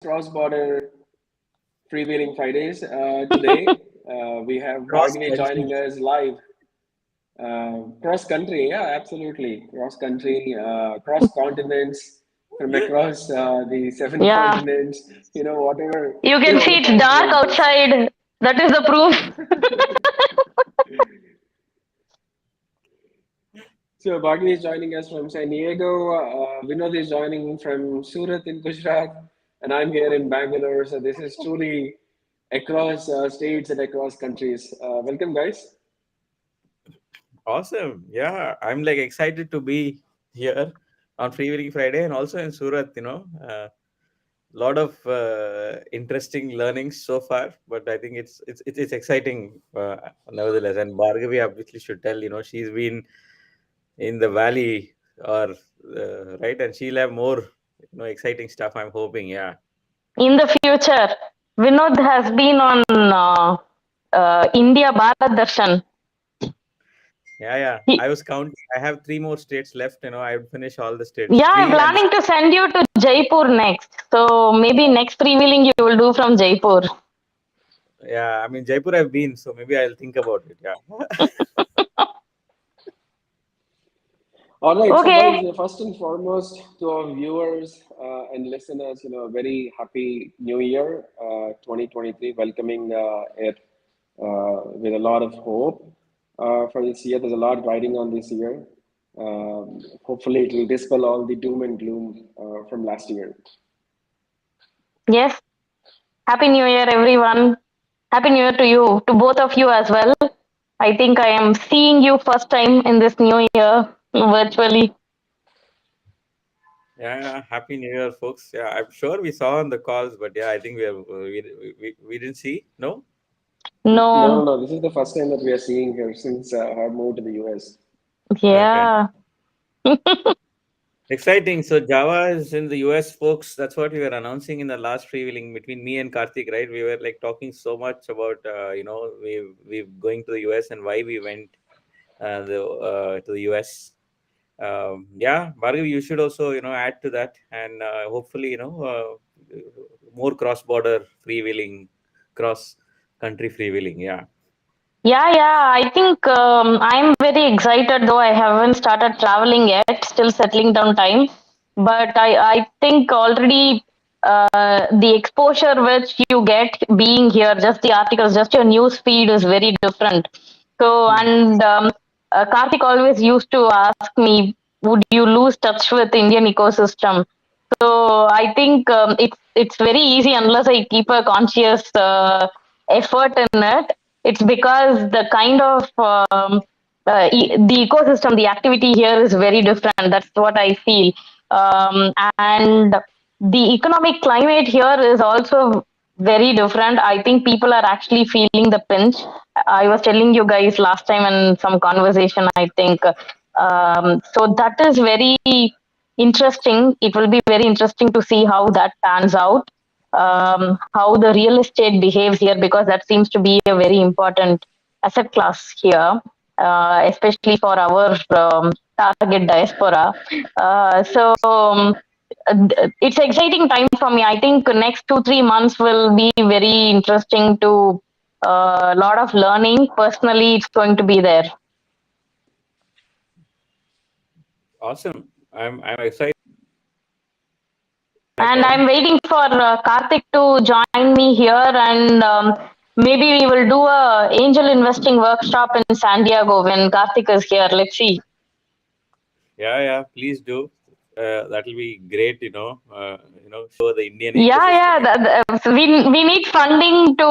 cross-border Freewheeling Fridays. Today, we have Cross Bhargavi country. joining us live. Cross-country, yeah, absolutely. Cross-country, cross continents, from across the seven Yeah, continents, whatever you you can want see to it's dark translate this. outside. That is the proof. So Bhargavi is joining us from San Diego. Vinod is joining from Surat in Gujarat, and I'm here in Bangalore. So this is truly across states and across countries. Welcome, guys. Awesome. Yeah, I'm like excited to be here on Freewheeling Friday and also in Surat. Lot of interesting learnings so far, but I think it's exciting nevertheless. And Bhargavi obviously should tell. She's been in the valley or right, and she'll have more exciting stuff. I'm hoping. Yeah. In the future, Vinod has been on India Bharat Darshan. Yeah, yeah. He, I was counting. I have three more states left. I would finish all the states. yeah, I'm Three and planning to send you to Jaipur next. So maybe next freewheeling you will do from Jaipur. yeah. I mean, Jaipur I've been, so maybe I'll think about it. Yeah. All right, so guys, Okay. first and foremost, to our viewers and listeners, very happy New Year, 2023, welcoming it with a lot of hope for this year. There's a lot riding on this year. Hopefully, it will dispel all the doom and gloom from last year. Yes. Happy New Year, everyone. Happy New Year to you, to both of you as well. I think I am seeing you first time in this new year virtually. Yeah, happy New Year, folks. Yeah, I'm sure we saw on the calls, but yeah, I think we didn't see. No, No, no, No. no. This is the first time that we are seeing her since I moved to the US. okay, Yeah. exciting. So Java is in the US, folks. That's what we were announcing in the last freewheeling between me and Karthik, right? We were like talking so much about we going to the US and why we went to the US. Yeah, Bhargav, you should also add to that, and hopefully more cross border freewheeling, cross country freewheeling. Yeah. Yeah. I think I'm very excited, though I haven't started traveling yet, still settling down time. But I think already the exposure which you get being here, just the articles, just your news feed is very different. So, and Karthik always used to ask me, would you lose touch with Indian ecosystem? So I think it's very easy unless I keep a conscious effort in it. It's because the kind of the ecosystem, the activity here is very different. That's what I feel. And the economic climate here is also very different. I think people are actually feeling the pinch. I was telling you guys last time in some conversation, I think. So that is very interesting. It will be very interesting to see how that pans out, how the real estate behaves here, because that seems to be a very important asset class here, especially for our target diaspora. It's exciting time for me. I think next 2-3 months will be very interesting to a lot of learning. Personally, it's going to be there. Awesome. I'm excited that And time. I'm waiting for Karthik to join me here, and maybe we will do a angel investing workshop in San Diego when Karthik is here. Let's see. Yeah, yeah. Please do. That'll be great. Show the Indian Yeah. ecosystem. We need funding to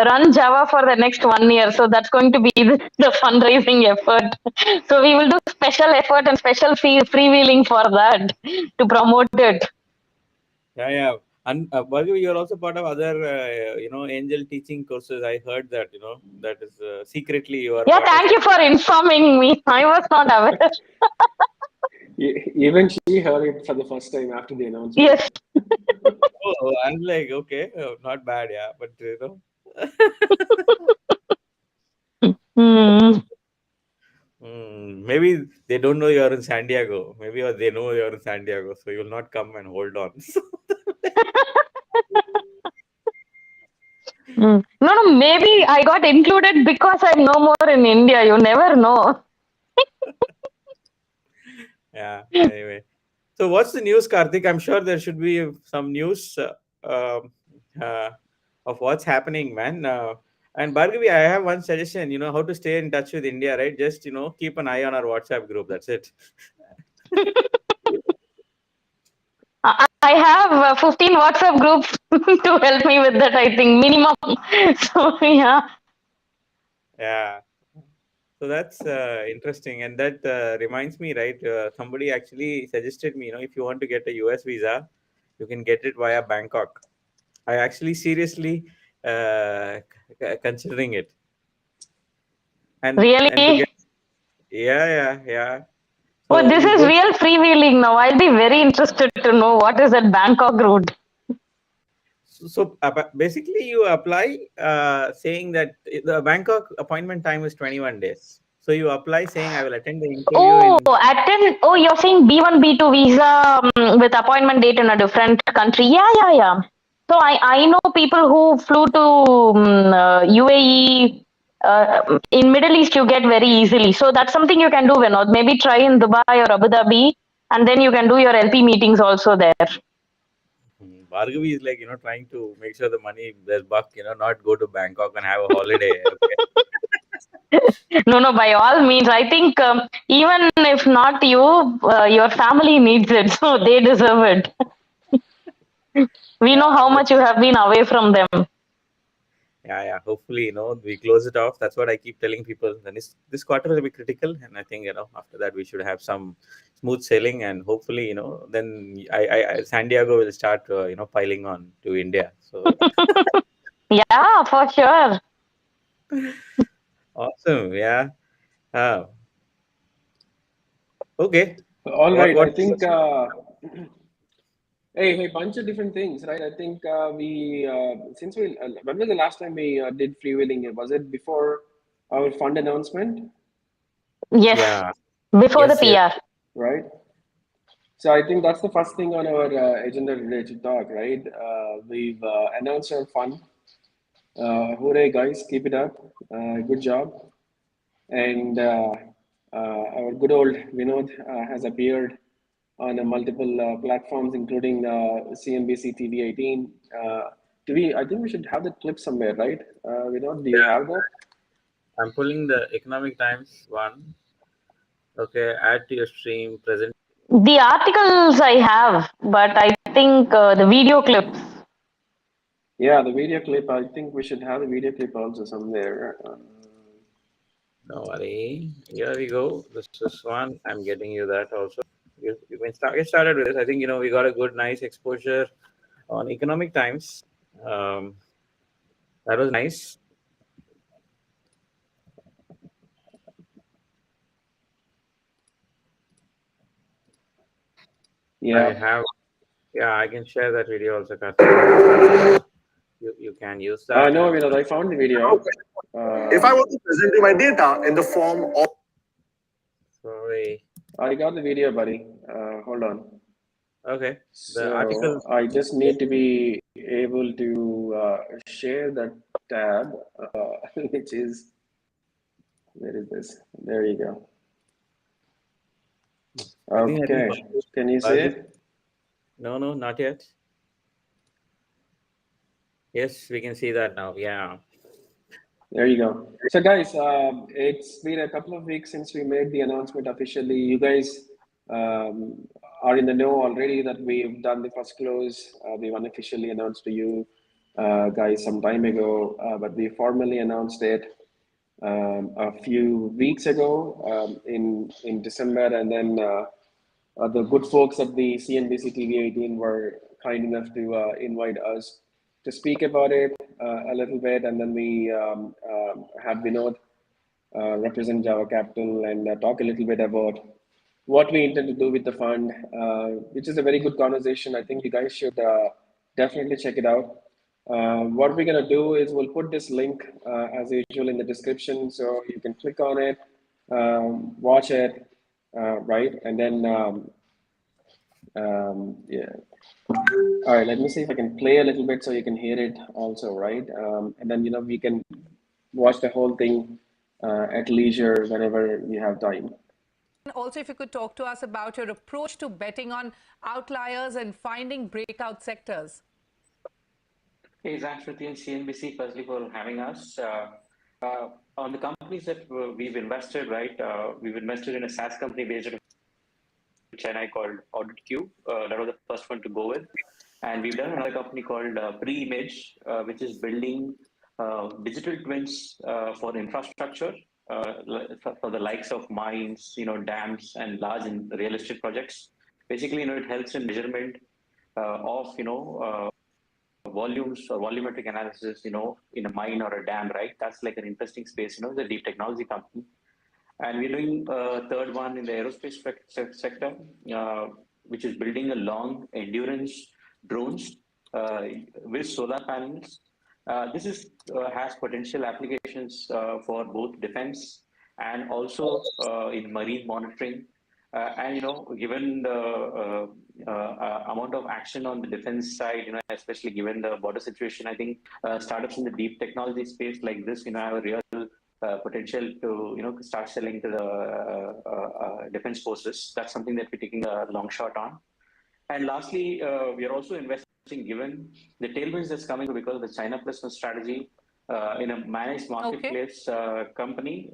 run Java for the next 1 year, so that's going to be the fundraising effort. So we will do special effort and special freewheeling for that to promote it. Yeah, yeah. And Bhargav, you're also part of other, angel teaching courses. I heard that, that is secretly you are Yeah, part of thank you something. for informing me. I was not aware. Even she heard it for the first time after the announcement. Yes. Oh, I'm like, okay, not bad, yeah. But, Hmm. maybe they don't know you're in San Diego. Maybe or they know you're in San Diego, so you'll not come and hold on. No, maybe I got included because I'm no more in India. You never know. Yeah. Anyway, so what's the news, Karthik? I'm sure there should be some news um, uh, of what's happening, man. And Bhargavi, I have one suggestion. You know how to stay in touch with India, right? Just keep an eye on our WhatsApp group. That's it. I have 15 WhatsApp groups to help me with that, I think, minimum. So, yeah. Yeah. So that's interesting, and that reminds me, right? Somebody actually suggested me, if you want to get a US visa, you can get it via Bangkok. I actually seriously considering it, and to get, Really? yeah. Oh, So this you is go. real freewheeling now. I'll be very interested to know what is that Bangkok route. So basically, you apply saying that the Bangkok appointment time is 21 days. So you apply saying I will attend the interview Oh, in. attend. Oh, you're saying B1, B2 visa with appointment date in a different country. Yeah. So I know people who flew to UAE. In Middle East, you get very easily. So that's something you can do, Vinod. Maybe try in Dubai or Abu Dhabi, and then you can do your LP meetings also there. Bhargavi is like, trying to make sure the money there's buck, not go to Bangkok and have a holiday. Okay. No, by all means. I think even if not you, your family needs it, so they deserve it. We know how Yeah, much you have been away from them. yeah. Hopefully, we close it off. That's what I keep telling people. Then this quarter will be critical, and I think after that we should have some smooth sailing, and hopefully, then San Diego will start, piling on to India. So Yeah, for sure. awesome, yeah. Uh, okay. All What right, I what? think hey, bunch of different things, right? I think we since we when was the last time we did freewheeling? Was it before our fund announcement, Yes, Yeah. before the Yes. PR. right? So I think that's the first thing on our agenda today to talk, right? We've announced our fund. Hooray, guys! Keep it up. Good job. And our good old Vinod has appeared on multiple platforms, including CNBC TV 18. I think we should have that clip somewhere, right? Vinod, do you Yeah. have that? I'm pulling the Economic Times one. Okay, add to your stream. Present. The articles I have, but I think the video clips. Yeah, the video clip. I think we should have the video clip also somewhere. No worry. Here we go. This is one. I'm getting you that also. You can get started with this. I think we got a good, nice exposure on Economic Times. Um, that was nice. I Yeah. have. Yeah, I can share that video also, Karthik. You can use that. No, And Vinod, I found the video. If I want to present you my data in the form of sorry. I got the video, buddy. Hold on. Okay. The article. So I just need to be able to share that tab, which is, where is this? There you go. I think Okay. Can you see Bhargav- it? No, not yet. Yes, we can see that now. Yeah. There you go. So, guys, it's been a couple of weeks since we made the announcement officially. You guys are in the know already that we've done the first close. We've unofficially announced to you guys some time ago, but we formally announced it a few weeks ago in December, and then the good folks at the CNBC TV 18 were kind enough to invite us to speak about it a little bit, and then we have Vinod represent Java Capital and talk a little bit about what we intend to do with the fund, which is a very good conversation. I think you guys should definitely check it out. What we're going to do is we'll put this link as usual in the description so you can click on it, watch it, right? And then Yeah. All right, let me see if I can play a little bit so you can hear it also, right? And then, we can watch the whole thing at leisure whenever we have time. Also, if you could talk to us about your approach to betting on outliers and finding breakout sectors. Hey, thanks, Shruti and CNBC, firstly, for having us. On the companies that we've invested, right, we've invested in a SaaS company based out of Chennai called AuditQ. That was the first one to go with. And we've done another company called Pre-Image, which is building digital twins for infrastructure, for the likes of mines, dams and large real estate projects. Basically, it helps in measurement of, volumes or volumetric analysis, in a mine or a dam, right? That's like an interesting space, the deep technology company. And we're doing a third one in the aerospace sector, which is building a long endurance drones with solar panels. This has potential applications for both defense and also in marine monitoring. And given the amount of action on the defense side, especially given the border situation, I think startups in the deep technology space like this, have a real potential to start selling to the defense forces. That's something that we're taking a long shot on. And lastly, we are also investing, given the tailwinds that's coming because of the China Plus One strategy, in a managed marketplace company,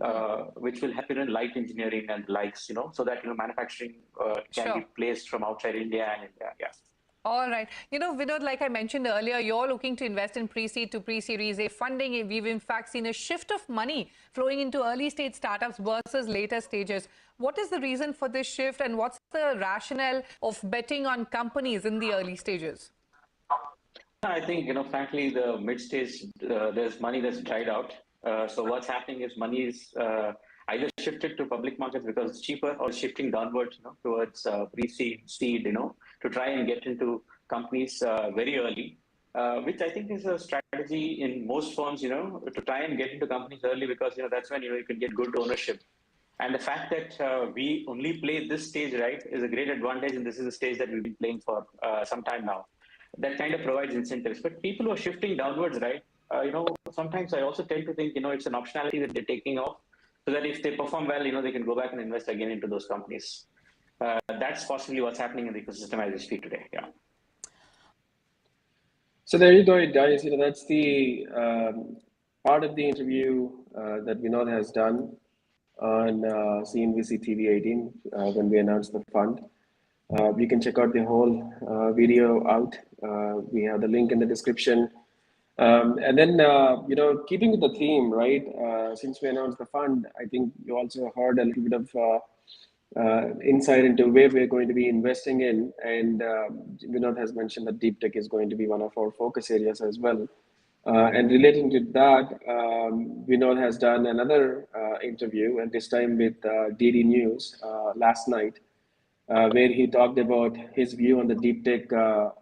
which will help in light engineering and likes, so that manufacturing can be placed from outside India and India. Yeah. All right. Vinod, like I mentioned earlier, you're looking to invest in pre-seed to pre-series A funding. We've in fact seen a shift of money flowing into early stage startups versus later stages. What is the reason for this shift, and what's the rationale of betting on companies in the early stages? I think, frankly, the mid-stage, there's money that's dried out. So what's happening is money is either shifted to public markets because it's cheaper, or shifting downwards, towards pre-seed, seed, to try and get into companies very early, which I think is a strategy in most firms, to try and get into companies early, because, that's when, you can get good ownership. And the fact that we only play this stage, right, is a great advantage. And this is a stage that we've been playing for some time now. That kind of provides incentives. But people who are shifting downwards, right, sometimes I also tend to think, it's an optionality that they're taking off, so that if they perform well, they can go back and invest again into those companies. That's possibly what's happening in the ecosystem as we speak today. Yeah. So there you go, guys. That's the part of the interview that Vinod has done on CNBC TV 18 when we announced the fund. You can check out the whole video out. We have the link in the description. And then, keeping with the theme, right? Since we announced the fund, I think you also heard a little bit of insight into where we're going to be investing in. And Vinod has mentioned that deep tech is going to be one of our focus areas as well. And relating to that, Vinod has done another interview, and this time with DD News last night, where he talked about his view on the deep tech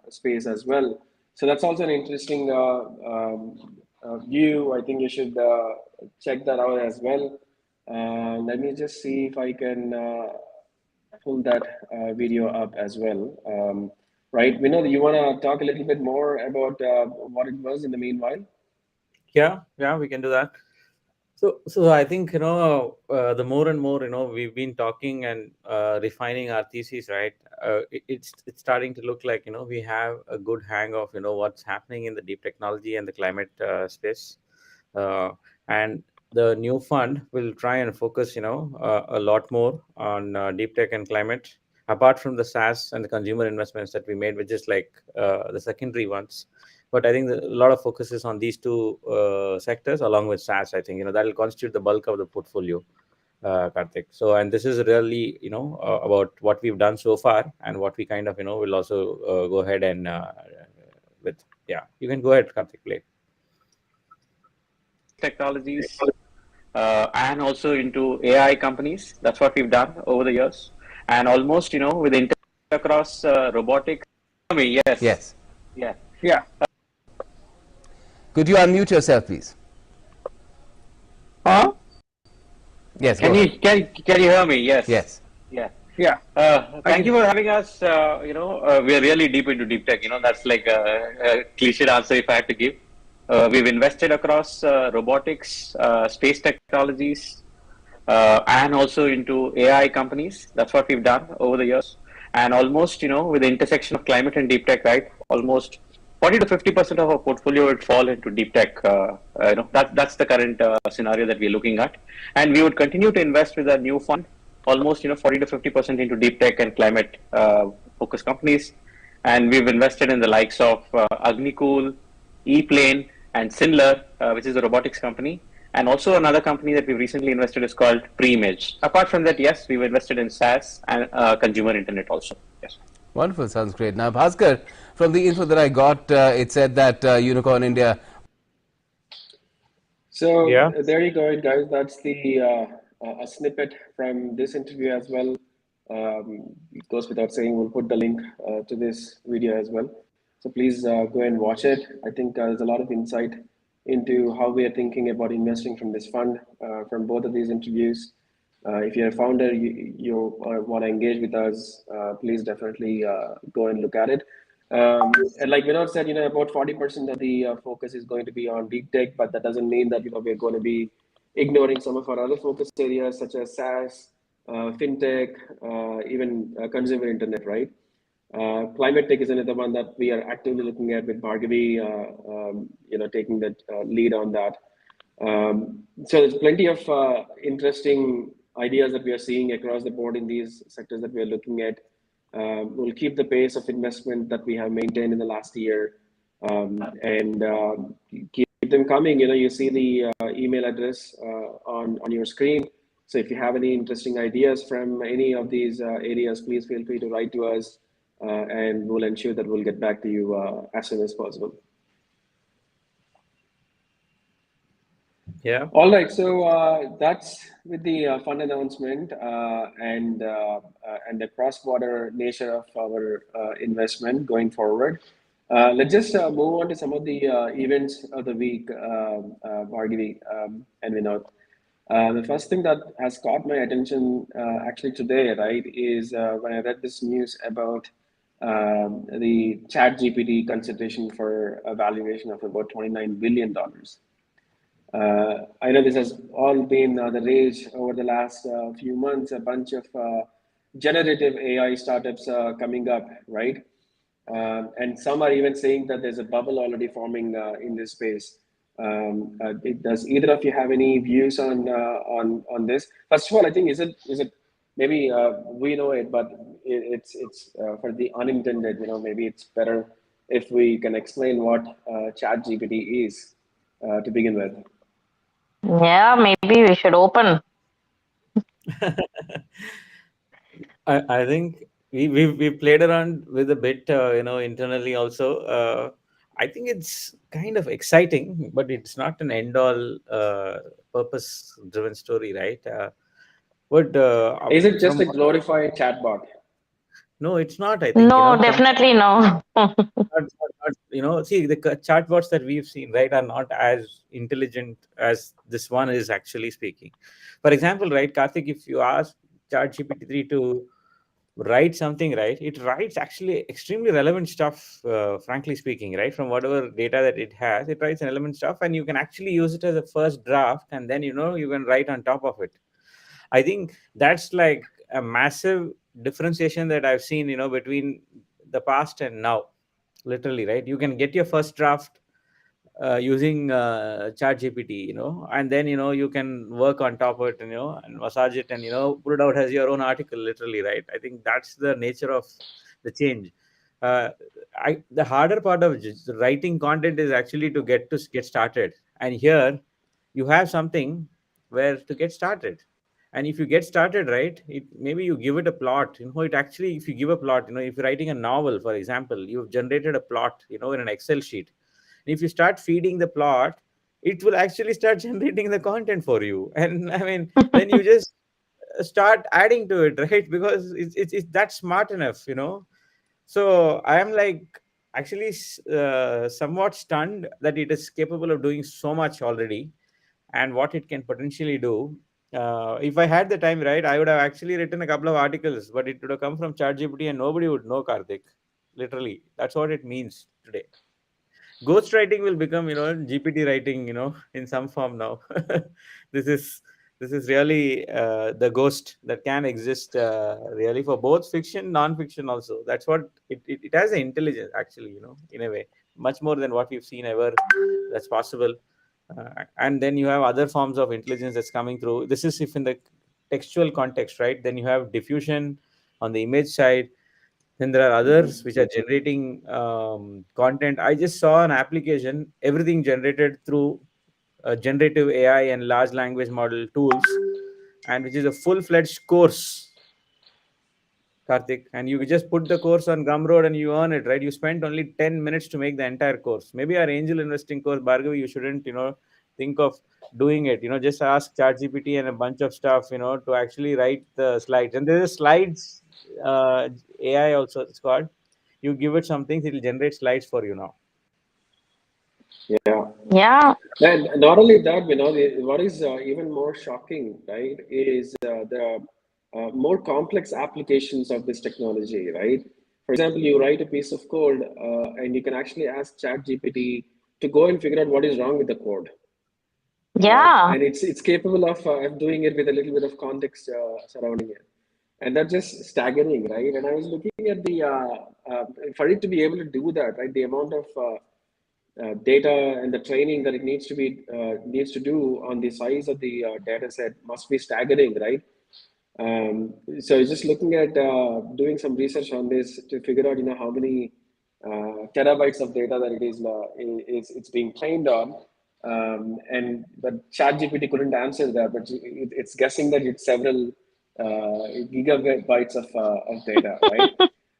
space as well. So that's also an interesting view. I think you should check that out as well. Let me just see if I can pull that video up as well. Right, Vinod, you want to talk a little bit more about what it was in the meanwhile? Yeah, we can do that. So I think, the more and more, we've been talking and refining our thesis, right? It's starting to look like, we have a good hang of, what's happening in the deep technology and the climate space. And the new fund will try and focus, a lot more on deep tech and climate, apart from the SaaS and the consumer investments that we made, which is like the secondary ones. But I think a lot of focus is on these two sectors along with SaaS. I think, that will constitute the bulk of the portfolio, Karthik. So, and this is really, about what we've done so far and what we kind of, will also go ahead and with. Yeah, you can go ahead, Karthik, play. Technologies and also into AI companies. That's what we've done over the years. And almost, with the across robotics. Yes. Yes. Yeah. Could you unmute yourself, please? Huh? Yes. Can you hear me? Yes. Yes. Yeah. Yeah, thank you for having us. We are really deep into deep tech. That's like a cliched answer if I had to give. We've invested across robotics, space technologies, and also into AI companies. That's what we've done over the years. And almost, with the intersection of climate and deep tech, right? Almost 40 to 50% of our portfolio would fall into deep tech. That's the current scenario that we're looking at. And we would continue to invest with a new fund, almost, 40 to 50% into deep tech and climate focused companies. And we've invested in the likes of Agnicool, ePlane, and Sinler, which is a robotics company. And also another company that we recently invested is called Preimage. Apart from that, yes, we've invested in SaaS and consumer internet also. Yes. Wonderful, sounds great. Now, Bhaskar, from the info that I got, it said that Unicorn India. So Yeah. there you go, guys. That's the a snippet from this interview as well. It goes without saying, we'll put the link to this video as well. So please go and watch it. I think there's a lot of insight into how we are thinking about investing from this fund from both of these interviews. If you're a founder, you want to engage with us, please definitely go and look at it. And like Vinod said, about 40% of the focus is going to be on deep tech, but that doesn't mean that we're going to be ignoring some of our other focus areas such as SaaS, fintech, even consumer internet, right? Climate tech is another one that we are actively looking at with Bhargavi, taking the lead on that. So there's plenty of interesting ideas that we are seeing across the board in these sectors that we are looking at. We'll keep the pace of investment that we have maintained in the last year, and keep them coming. You see the email address on your screen. So if you have any interesting ideas from any of these areas, please feel free to write to us, and we'll ensure that we'll get back to you as soon as possible. Yeah. All right, so that's with the fund announcement and the cross-border nature of our investment going forward. Let's just move on to some of the events of the week, Bhargavi and Vinod. The first thing that has caught my attention actually today, right, is when I read this news about the ChatGPT consideration for a valuation of about $29 billion. I know this has all been the rage over the last few months, a bunch of generative AI startups coming up, right? And some are even saying that there's a bubble already forming in this space. Does either of you have any views on this? First of all, I think is it maybe we know it, but it's for the unintended. Maybe it's better if we can explain what ChatGPT is to begin with. Yeah, maybe we should open. I think we played around with a bit, internally also. I think it's kind of exciting, but it's not an end-all purpose-driven story, right? But Is it just from a glorified chatbot? no, it's not. I think No, definitely no. see the chatbots that we've seen, right, are not as intelligent as this one is actually speaking. For example, right, Karthik, if you ask ChatGPT-3 to write something, right, it writes actually extremely relevant stuff, frankly speaking, right, from whatever data that it has, it writes relevant stuff, and you can actually use it as a first draft, and then you can write on top of it. I think that's like a massive differentiation that I've seen, between the past and now. Literally, right? You can get your first draft using ChatGPT, and then you can work on top of it, and massage it, and put it out as your own article. Literally, right? I think that's the nature of the change. Uh, the harder part of just writing content is actually to get started, and here you have something where to get started. And if you get started, right, maybe you give it a plot. It actually, if you give a plot, if you're writing a novel, for example, you've generated a plot, in an Excel sheet. If you start feeding the plot, it will actually start generating the content for you. And I mean, then you just start adding to it, right? Because it's that smart enough. So I am like actually somewhat stunned that it is capable of doing so much already, and what it can potentially do. If I had the time, right, I would have actually written a couple of articles, but it would have come from ChatGPT and nobody would know, Karthik. Literally, that's what it means today. Ghostwriting will become, GPT writing, in some form now. this is this is really the ghost that can exist really for both fiction, non-fiction also. That's what it has an intelligence actually, in a way, much more than what we've seen ever. That's possible. And then you have other forms of intelligence that's coming through. This is if in the textual context, right? Then you have diffusion on the image side. Then there are others which are generating content. I just saw an application, everything generated through generative AI and large language model tools, and which is a full-fledged course, Karthik. And you just put the course on Gumroad and you earn it, right? You spent only 10 minutes to make the entire course. Maybe our angel investing course, Bhargavi, you shouldn't, think of doing it. Just ask ChatGPT and a bunch of stuff, to actually write the slides. And there's a slides AI also, it's called. You give it some things, it'll generate slides for you now. Yeah. Yeah. And not only that, what is even more shocking, right, is the more complex applications of this technology, right? For example, you write a piece of code and you can actually ask ChatGPT to go and figure out what is wrong with the code. Yeah. And it's capable of doing it with a little bit of context surrounding it. And that's just staggering, right? And I was looking at for it to be able to do that, right? The amount of data and the training that it needs to do on the size of the data set must be staggering, right? So just looking at doing some research on this to figure out, how many terabytes of data that it's being trained on, but ChatGPT couldn't answer that, but it's guessing that it's several gigabytes of data, right?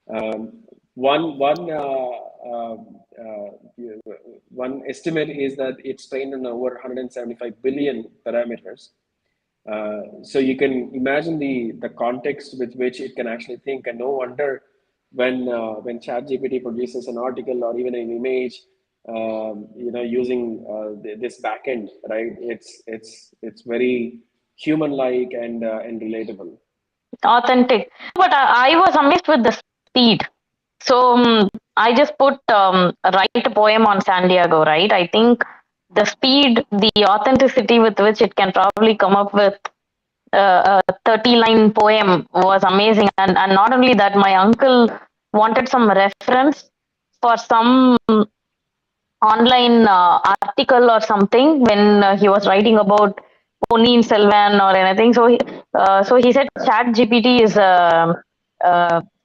Um, one one one estimate is that it's trained on over 175 billion parameters. So you can imagine the context with which it can actually think, and no wonder when ChatGPT produces an article or even an image, using this backend, right? It's very human-like and relatable. Authentic. But I was amazed with the speed. So I just put write a poem on San Diego, right? I think the speed, the authenticity with which it can probably come up with a 30-line poem was amazing. And not only that, my uncle wanted some reference for some online article or something when he was writing about Ponniyin Selvan or anything. So he said ChatGPT is a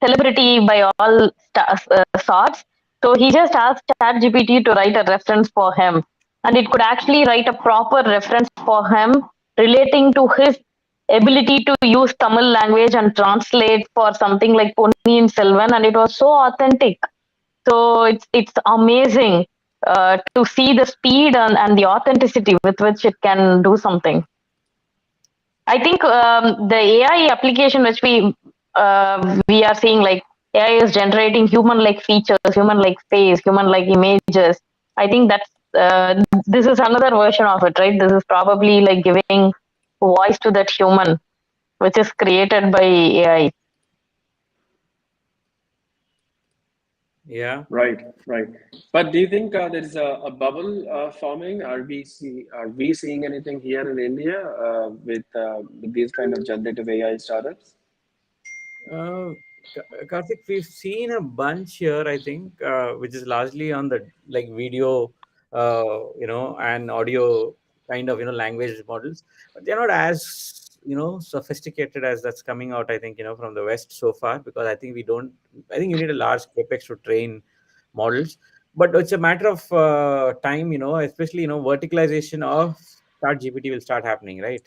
celebrity by all sorts. So he just asked ChatGPT to write a reference for him, and it could actually write a proper reference for him relating to his ability to use Tamil language and translate for something like Ponniyin Selvan, and it was so authentic. So it's amazing to see the speed and the authenticity with which it can do something. I think the AI application which we are seeing, like AI is generating human-like features, human-like face, human-like images. I think that's this is another version of it, right? This is probably like giving voice to that human, which is created by AI. Yeah. Right. But do you think there is a bubble forming? Are we seeing anything here in India with these kind of generative AI startups? Karthik, we've seen a bunch here, I think, which is largely on the like video, and audio kind of, language models, but they're not as, sophisticated as that's coming out, I think, from the West so far, because I think you need a large capex to train models, but it's a matter of time, especially, verticalization of ChatGPT will start happening, right?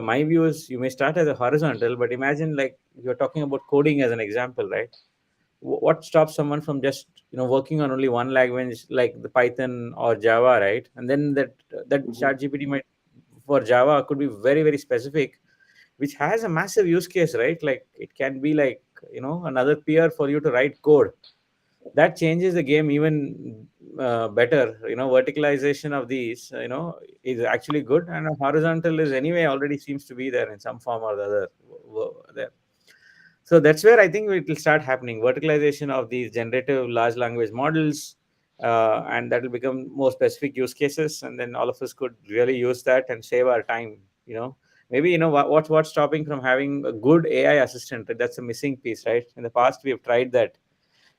My view is you may start as a horizontal, but imagine like you're talking about coding as an example, right? What stops someone from just working on only one language like the Python or Java, right? And then that chat GPT might for Java could be very, very specific, which has a massive use case, right? Like it can be like another peer for you to write code. That changes the game even better. Verticalization of these, is actually good, and horizontal is anyway already seems to be there in some form or the other there. So that's where I think it will start happening, verticalization of these generative large language models, and that will become more specific use cases, and then all of us could really use that and save our time. Maybe what's stopping from having a good AI assistant? That's a missing piece, right? In the past, we have tried that.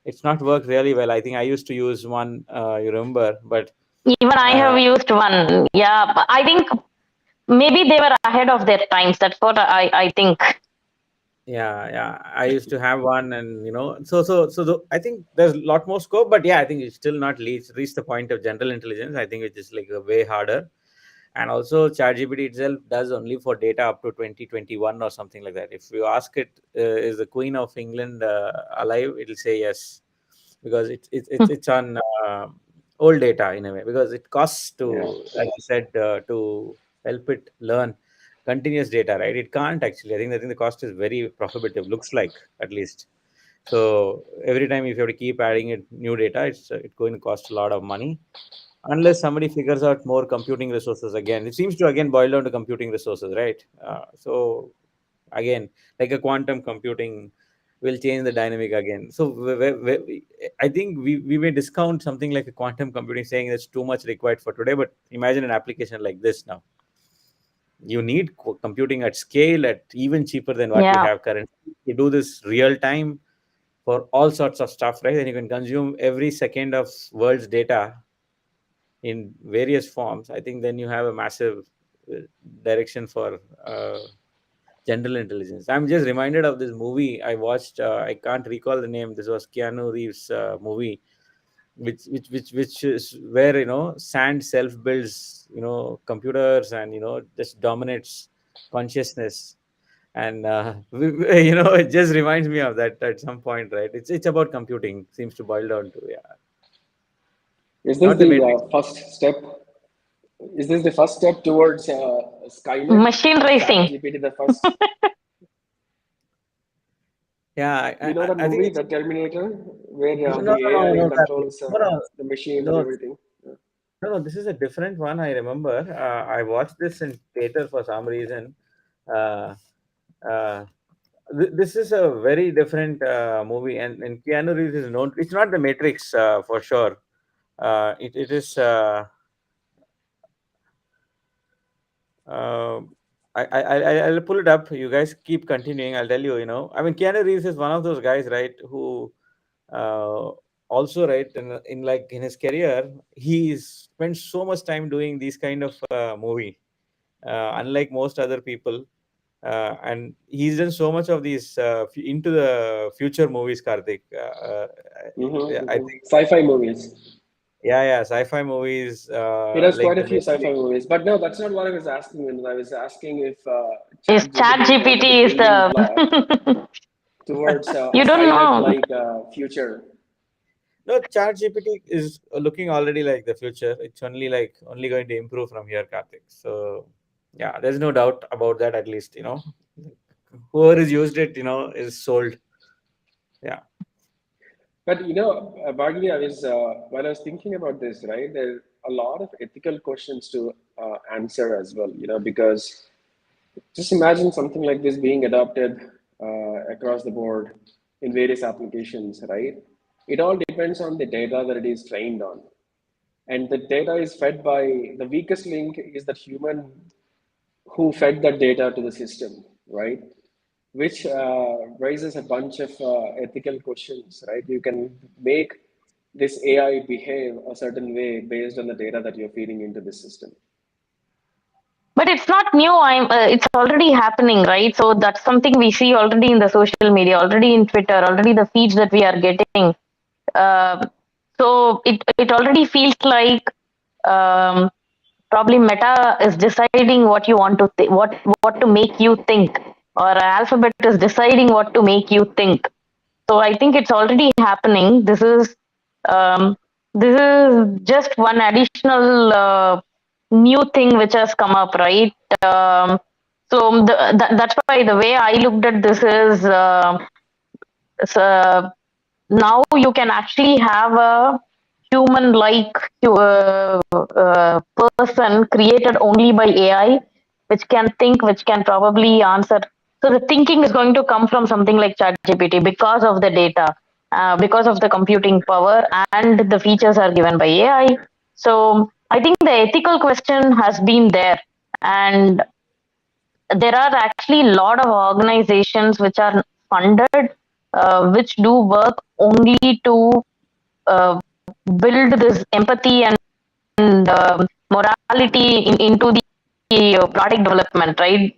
It's not worked really well. I think I used to use one, you remember, but Even I have used one. Yeah, but I think maybe they were ahead of their times. That's what I think. yeah, I used to have one, and I think there's a lot more scope, but yeah, I think it's still not reached the point of general intelligence. I think it's just like a way harder. And also ChatGPT itself does only for data up to 2021 or something like that. If you ask it, is the Queen of England alive, it'll say yes, because it's on old data in a way, because it costs to, like you said, to help it learn continuous data, right? It can't actually. I think the cost is very prohibitive, looks like, at least. So every time if you have to keep adding it new data, it's going to cost a lot of money, unless somebody figures out more computing resources. Again, it seems to again boil down to computing resources, right? So again, like a quantum computing will change the dynamic again. So I think we may discount something like a quantum computing, saying it's too much required for today, but imagine an application like this. Now you need computing at scale, at even cheaper than what we Yeah. have currently, to do this real time for all sorts of stuff, right? And you can consume every second of world's data in various forms. I think then you have a massive uh, direction for general intelligence. I'm just reminded of this movie I watched. I can't recall the name. This was Keanu Reeves' movie, which is where sand self builds computers, and just dominates consciousness. And it just reminds me of that at some point, right? It's about computing. Seems to boil down to, yeah. Is this Not the the matrix. first step? Is this the first step towards Skynet? Machine Is racing. ChatGPT the first? Yeah, You know that I think movie, it's The Terminator, where no, no, the no, no, AI no, controls no, no, the machine and no, everything? no. This is a different one. I remember. I watched this in theater for some reason. Uh, uh, this is a very different movie, and Keanu Reeves is known. It's not the Matrix for sure. It is. Uh, I'll pull it up. You guys keep continuing. I'll tell you. I mean, Keanu Reeves is one of those guys, right? Who uh, also, right, in his career, he's spent so much time doing these kind of movie, unlike most other people. And he's done so much of these into the future movies, Karthik. I think, Sci-fi movies. yeah, sci-fi movies, It has like quite the a few sci-fi Matrix. movies, but no, that's not what I was asking. I was asking if Is ChatGPT is one of the ChatGPT is building the block towards a you don't know. Skynet-like future. No, ChatGPT is looking already like the future. It's only going to improve from here, Karthik. So yeah, there's no doubt about that. At least whoever has used it, is sold. Yeah. But Bhargavi, I was while I was thinking about this, right? There are a lot of ethical questions to answer as well. Because just imagine something like this being adopted across the board in various applications, right? It all depends on the data that it is trained on. And the data is fed by the weakest link is that human who fed that data to the system, right? Which raises a bunch of ethical questions, right? You can make this AI behave a certain way based on the data that you're feeding into the system. But it's not new. It's already happening, right? So that's something we see already in the social media, already in Twitter, already the feeds that we are getting. So it already feels like um, probably Meta is deciding what you want to what to make you think, or Alphabet is deciding what to make you think. So I think it's already happening. Um, this is just one additional new thing which has come up, right? Um, so that's why the way I looked at this is so now you can actually have a human-like person created only by AI, which can think, which can probably answer. So the thinking is going to come from something like ChatGPT because of the data, because of the computing power, and the features are given by AI. So I think the ethical question has been there, and there are actually a lot of organizations which are funded, which do work only to uh, build this empathy and morality into the product development, right?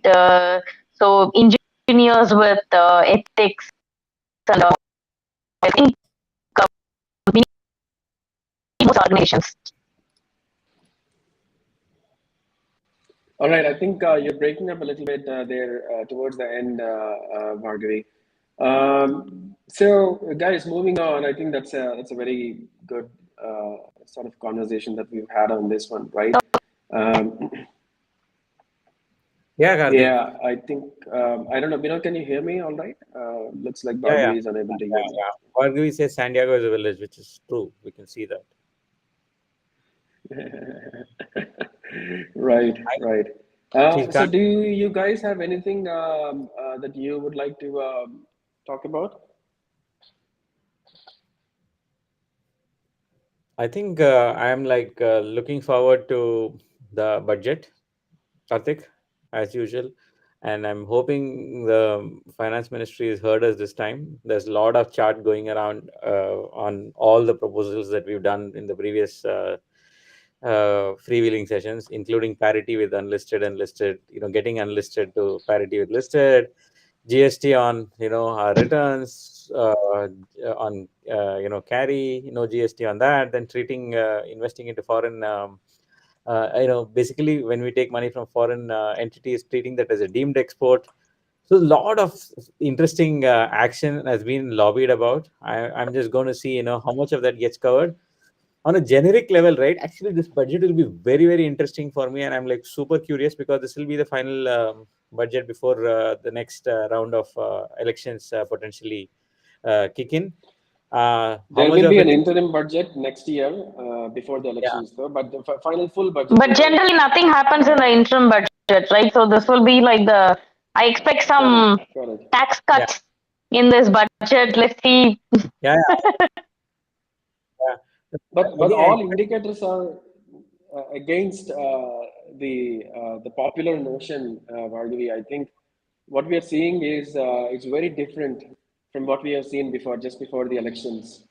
So engineers with ethics and I think we need those organizations. All right, I think you're breaking up a little bit there towards the end, Bhargavi. So, guys, moving on. I think that's a very good sort of conversation that we've had on this one, right? Um, Yeah, Karthik. yeah, I think I don't know. Vinod, can you hear me? All right. Looks like Yeah, yeah. Bhargavi is unable to hear Yeah, me. yeah. Bhargavi says San Diego is a village, which is true. We can see that. Right, right. She's So, can't. do you guys have anything that you would like to talk about? I think I am like looking forward to the budget, Karthik, as usual. And I'm hoping the finance ministry has heard us this time. There's a lot of chat going around on all the proposals that we've done in the previous freewheeling sessions, including parity with unlisted and listed, getting unlisted to parity with listed, GST on, our returns, on, carry, no GST on that, then treating, investing into foreign, basically when we take money from foreign entities, treating that as a deemed export. So a lot of interesting action has been lobbied about. I'm just going to see, how much of that gets covered on a generic level, right? Actually, this budget will be very, very interesting for me, and I'm like super curious because this will be the final budget before the next round of elections potentially kick in. How There much will of be an it? interim budget next year before the Yeah, elections, though. But the final full budget But will be generally, nothing happens in the interim budget, right? So this will be like the. I expect correct, some correct. tax yeah, cuts in this budget. Let's see. yeah, yeah. But I think I all expect. indicators are against the popular notion, Bhargavi. I think what we are seeing is very different from what we have seen before, just before the elections.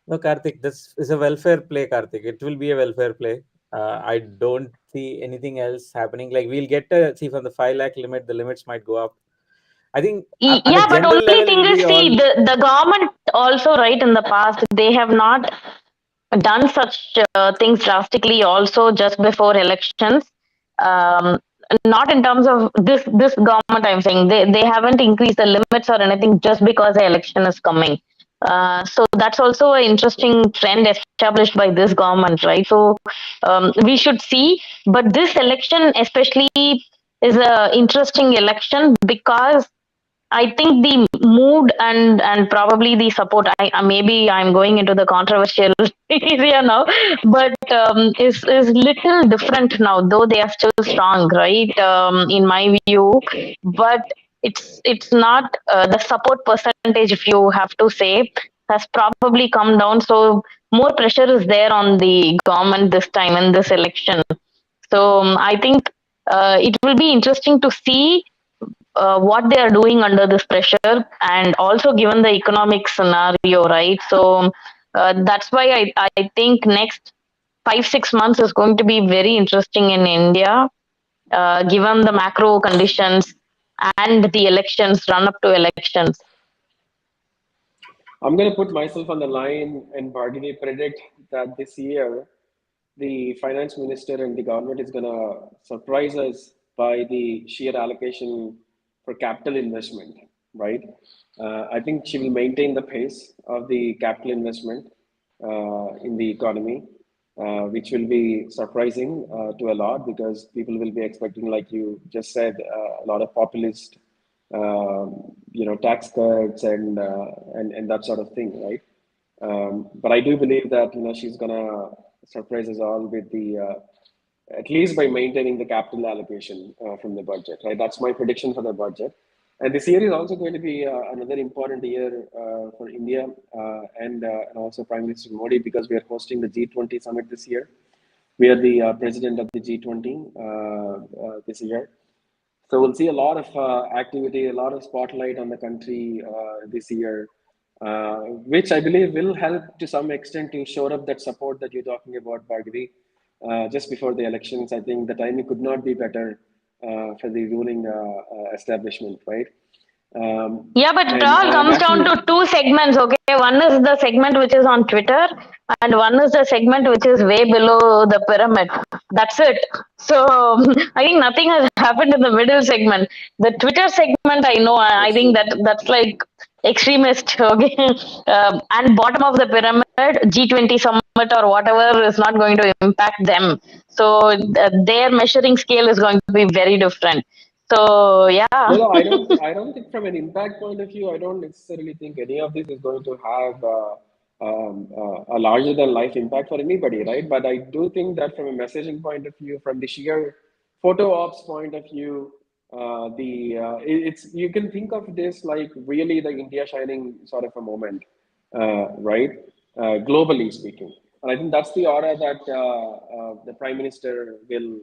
No, Karthik, this is a welfare play, Karthik. It will be a welfare play. I don't see anything else happening. Like we'll get to see from the 5 lakh limit, the limits might go up. I think on a Yeah, but general only level, thing it'll is, be all. see, the government also, right, in the past, they have not done such things drastically also just before elections. Um, Not in terms of this government, I'm saying they haven't increased the limits or anything just because the election is coming. So that's also an interesting trend established by this government, right? So we should see, but this election especially is a interesting election because I think the mood and probably the support. Maybe I'm going into the controversial area now, but is little different now. Though they are still strong, right? In my view, but it's not the support percentage. If you have to say, has probably come down. So more pressure is there on the government this time in this election. So I think it will be interesting to see what they are doing under this pressure and also given the economic scenario, right? So that's why I think next 5 6 months is going to be very interesting in India, given the macro conditions and the elections, run up to elections. I'm going to put myself on the line and Bhargavi predict that this year the finance minister and the government is going to surprise us by the sheer allocation for capital investment, right? I think she will maintain the pace of the capital investment in the economy, which will be surprising to a lot because people will be expecting, like you just said, a lot of populist, tax cuts and that sort of thing, right? But I do believe that she's gonna surprise us all with the at least by maintaining the capital allocation from the budget. Right, that's my prediction for the budget. And this year is also going to be another important year for India and also Prime Minister Modi, because we are hosting the G20 summit this year. We are the president of the G20 this year. So we'll see a lot of activity, a lot of spotlight on the country this year, which I believe will help to some extent to shore up that support that you're talking about, Bhargavi. Just before the elections, I think the timing could not be better for the ruling establishment, right? Yeah, but it And all I'm comes down actually to two segments, okay? One is the segment which is on Twitter, and one is the segment which is way below the pyramid. That's it. So I think nothing has happened in the middle segment. The Twitter segment, I know. I that's think true. that's like extremist, okay? And bottom of the pyramid, G20 summit or whatever is not going to impact them. So their measuring scale is going to be very different. So yeah. No, I don't. I don't think from an impact point of view, I don't necessarily think any of this is going to have a larger than life impact for anybody, right? But I do think that from a messaging point of view, from the sheer photo ops point of view, it's you can think of this like really the India shining sort of a moment, right? Globally speaking, and I think that's the order that the Prime Minister will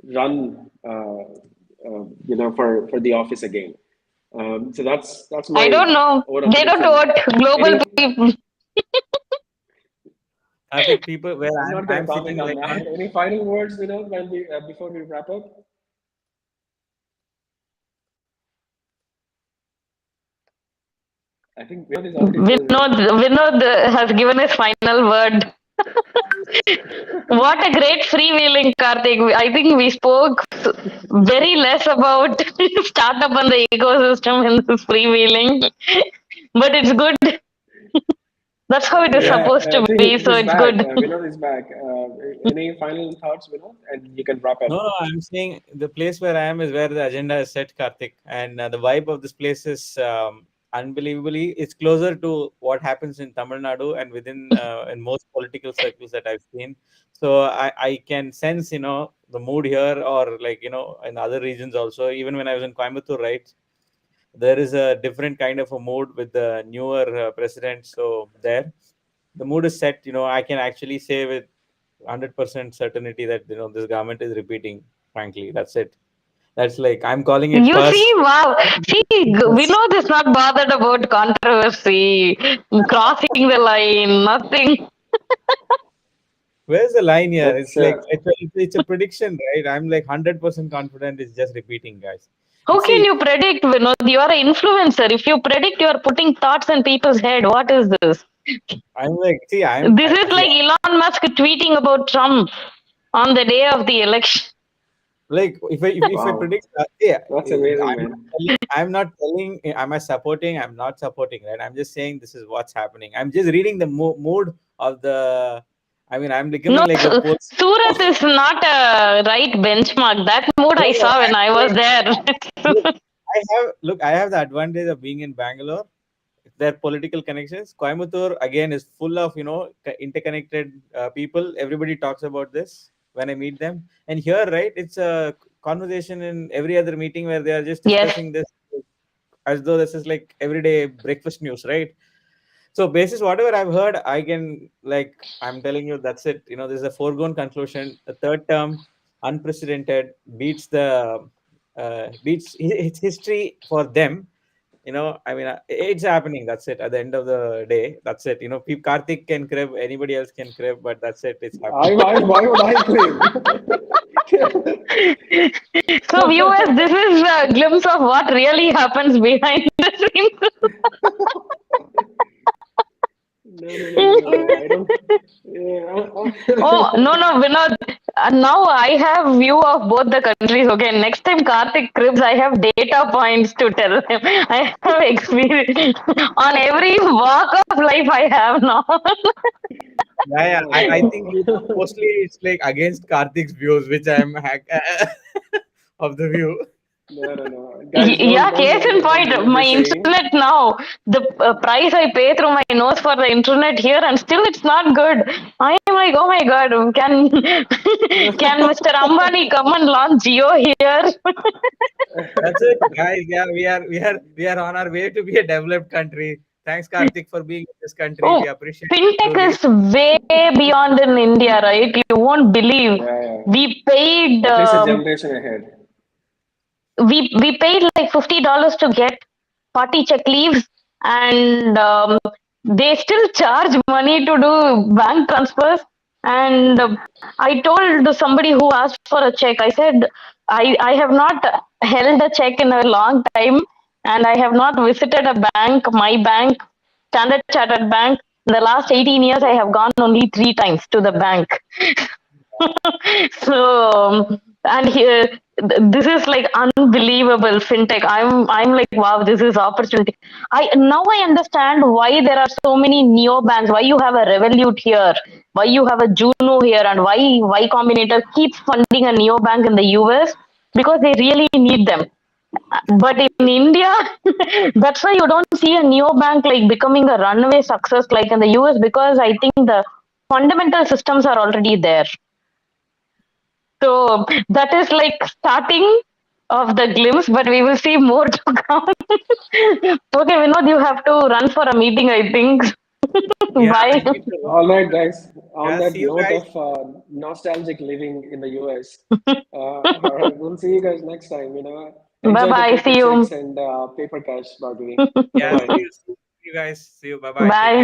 run. For the office again. So that's I my don't know. overall They don't prediction. vote. Global Any, people. I think people where I'm not going to I'm comment sitting on like that. Any final words, when we before we wrap up? I think Vinod is already frozen. Vinod has given his final word. What a great freewheeling, Karthik. I think we spoke very less about startup and the ecosystem in this freewheeling, but it's good. That's how it is Yeah, supposed to be, so he's it's back. good. Vinod is back. Any final thoughts, Vinod? And you can wrap up. no, I'm saying the place where I am is where the agenda is set, Karthik, and the vibe of this place is unbelievably. It's closer to what happens in Tamil Nadu and within in most political circles that I've seen. So I can sense, the mood here, or like in other regions also. Even when I was in Coimbatore, right, there is a different kind of a mood with the newer president. So there, the mood is set. I can actually say with 100% certainty that this government is repeating. Frankly, that's it. That's like I'm calling it You see, first. wow. See, Yes. Vinod is not bothered about controversy, crossing the line, nothing. Where's the line here? Let's. It's like it's a prediction, right? I'm like 100% confident. It's just repeating, guys. And How can see, you predict, Vinod? You are an influencer. If you predict, you are putting thoughts in people's head. What is this? I'm like, see, This is like Elon Musk tweeting about Trump on the day of the election. like if I Wow, predict, yeah, that's amazing, I'm man. I'm not telling, am I supporting? I'm not supporting, right? I'm just saying this is what's happening. I'm just reading the mood of the. I mean, I'm No, becoming like a post. Surat is not a right benchmark. That mood No, I no, saw when I I'm was like, there. look, I have the advantage of being in Bangalore. Their political connections. Coimbatore again is full of interconnected people. Everybody talks about this when I meet them. And here, right, it's a conversation in every other meeting where they are just Yes. discussing this as though this is like everyday breakfast news, right? So basis whatever I've heard, I can, like, I'm telling you, that's it. This is a foregone conclusion. The third term, unprecedented, beats the beats it's history for them. I mean, it's happening. That's it. At the end of the day, that's it. Karthik can crib, anybody else can crib, but that's it. It's happening. Why would I claim? So, viewers, this is a glimpse of what really happens behind the scenes. No. I don't. Yeah. Oh, no, Vinod. Now I have view of both the countries. Okay, next time Karthik cribs, I have data points to tell him. I have experience on every walk of life I have now. Yeah. I think mostly it's like against Karthik's views, which I'm of the view. No. Guys, Yeah, case in don't point, believe my the saying. internet now, the price I pay through my nose for the internet here, and still it's not good. I'm like, oh my God, can Mr. Ambani come and launch Geo here? That's it, guys. Yeah, we are on our way to be a developed country. Thanks, Karthik, for being in this country. Oh, We appreciate it fintech truly. is way beyond in India, right? You won't believe. Yeah. We paid At least a generation ahead. we paid like $50 to get party check leaves, and they still charge money to do bank transfers. And I told somebody who asked for a check, I said, I have not held a check in a long time, and I have not visited a bank, my bank, Standard Chartered Bank. In the last 18 years, I have gone only 3 times to the bank. So, and here, this is like unbelievable fintech. I'm like, wow, this is opportunity. I understand why there are so many neo banks, why you have a Revolut here, why you have a Juno here, and why Y Combinator keeps funding a neo bank in the US, because they really need them. But in India, that's why you don't see a neo bank like becoming a runaway success like in the US, because I think the fundamental systems are already there. So that is like starting of the glimpse, but we will see more to come. Okay, Vinod, you have to run for a meeting, I think. Yeah, Bye. I need to run. All right, guys. On Yeah, that see you note guys. of nostalgic living in the US, all right, we'll see you guys next time. Bye Enjoy the bye. paper See you. checks and paper cash, Bhargavi. Yeah, Bye bye. see you guys. See you. Bye bye. Take Bye. care.